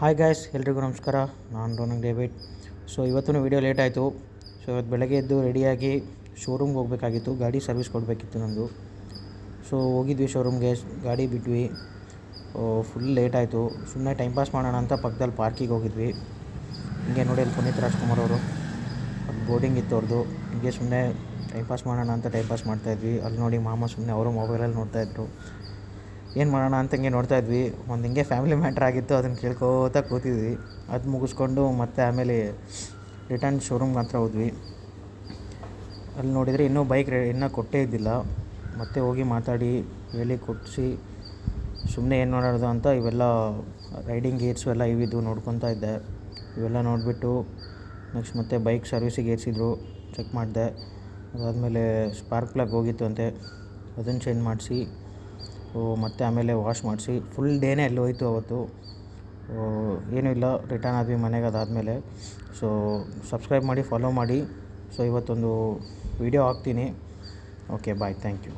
Hi guys, ಎಲ್ರಿಗೂ ನಮಸ್ಕಾರ. ನಾನು ರೋನಂಗ್ ಡೇವಿಡ್. ಸೊ ಇವತ್ತು ವೀಡಿಯೋ ಲೇಟ್ ಆಯಿತು. ಸೊ ಇವತ್ತು ಬೆಳಗ್ಗೆ ಎದ್ದು ರೆಡಿಯಾಗಿ ಶೋರೂಮ್ಗೆ ಹೋಗಬೇಕಾಗಿತ್ತು, ಗಾಡಿ ಸರ್ವಿಸ್ ಕೊಡಬೇಕಿತ್ತು ನಂದು. ಸೊ ಹೋಗಿದ್ವಿ ಶೋರೂಮ್ಗೆ, ಗಾಡಿ ಬಿಟ್ವಿ. ಫುಲ್ ಲೇಟ್ ಆಯಿತು. ಸುಮ್ಮನೆ ಟೈಮ್ ಪಾಸ್ ಮಾಡೋಣ ಅಂತ ಪಕ್ಕದಲ್ಲಿ ಪಾರ್ಕಿಗೆ ಹೋಗಿದ್ವಿ. ಹಿಂಗೆ ನೋಡಿ ಅಲ್ಲಿ ಪುನೀತ್ ರಾಜ್ಕುಮಾರ್ ಅವರು, ಅದು ಬೋರ್ಡಿಂಗ್ ಇತ್ತು ಅವ್ರದ್ದು. ಹಿಂಗೆ ಸುಮ್ಮನೆ ಟೈಮ್ ಪಾಸ್ ಮಾಡೋಣ ಅಂತ ಟೈಮ್ ಪಾಸ್ ಮಾಡ್ತಾಯಿದ್ವಿ. ಅಲ್ಲಿ ನೋಡಿ ಮಾಮ ಸುಮ್ಮನೆ ಅವರು ಮೊಬೈಲಲ್ಲಿ ನೋಡ್ತಾಯಿದ್ರು. ಏನು ಮಾಡೋಣ ಅಂತ ಹಿಂಗೆ ನೋಡ್ತಾಯಿದ್ವಿ. ಒಂದು ಹಿಂಗೆ ಫ್ಯಾಮಿಲಿ ಮ್ಯಾಟ್ರ್ ಆಗಿತ್ತು, ಅದನ್ನು ಕೇಳ್ಕೋತಾ ಕೂತಿದ್ವಿ. ಅದು ಮುಗಿಸ್ಕೊಂಡು ಮತ್ತೆ ಆಮೇಲೆ ರಿಟರ್ನ್ ಶೋರೂಮ್ಗೆ ಹತ್ರ ಹೋದ್ವಿ. ಅಲ್ಲಿ ನೋಡಿದರೆ ಇನ್ನೂ ಬೈಕ್ ಇನ್ನೂ ಕೊಟ್ಟೇ ಇದ್ದಿಲ್ಲ. ಮತ್ತೆ ಹೋಗಿ ಮಾತಾಡಿ ಹೇಳಿ ಕೊಡಿಸಿ ಸುಮ್ಮನೆ ಏನು ಮಾಡೋದು ಅಂತ ಇವೆಲ್ಲ ರೈಡಿಂಗ್ ಗೇರ್ಸು ಎಲ್ಲ ಇವಿದ್ದು ನೋಡ್ಕೊತಾ ಇದ್ದೆ. ಇವೆಲ್ಲ ನೋಡಿಬಿಟ್ಟು ನೆಕ್ಸ್ಟ್ ಮತ್ತೆ ಬೈಕ್ ಸರ್ವಿಸಿಗೆ ಏರಿಸಿದ್ರು, ಚೆಕ್ ಮಾಡಿದೆ. ಅದಾದಮೇಲೆ ಸ್ಪಾರ್ಕ್ ಪ್ಲಗ್ ಹೋಗಿತ್ತು ಅಂತೆ, ಅದನ್ನು ಚೇಂಜ್ ಮಾಡಿಸಿ ಮತ್ತು ಆಮೇಲೆ ವಾಶ್ ಮಾಡಿಸಿ ಫುಲ್ ಡೇನೇ ಅಲ್ಲಿ ಹೋಯಿತು ಅವತ್ತು. ಏನೂ ಇಲ್ಲ, ರಿಟರ್ನ್ ಆದ್ವಿ ಮನೆಗೆ ಅದಾದಮೇಲೆ. ಸೊ ಸಬ್ಸ್ಕ್ರೈಬ್ ಮಾಡಿ, ಫಾಲೋ ಮಾಡಿ. ಸೊ ಇವತ್ತೊಂದು ವೀಡಿಯೋ ಹಾಕ್ತೀನಿ. Okay, bye, thank you.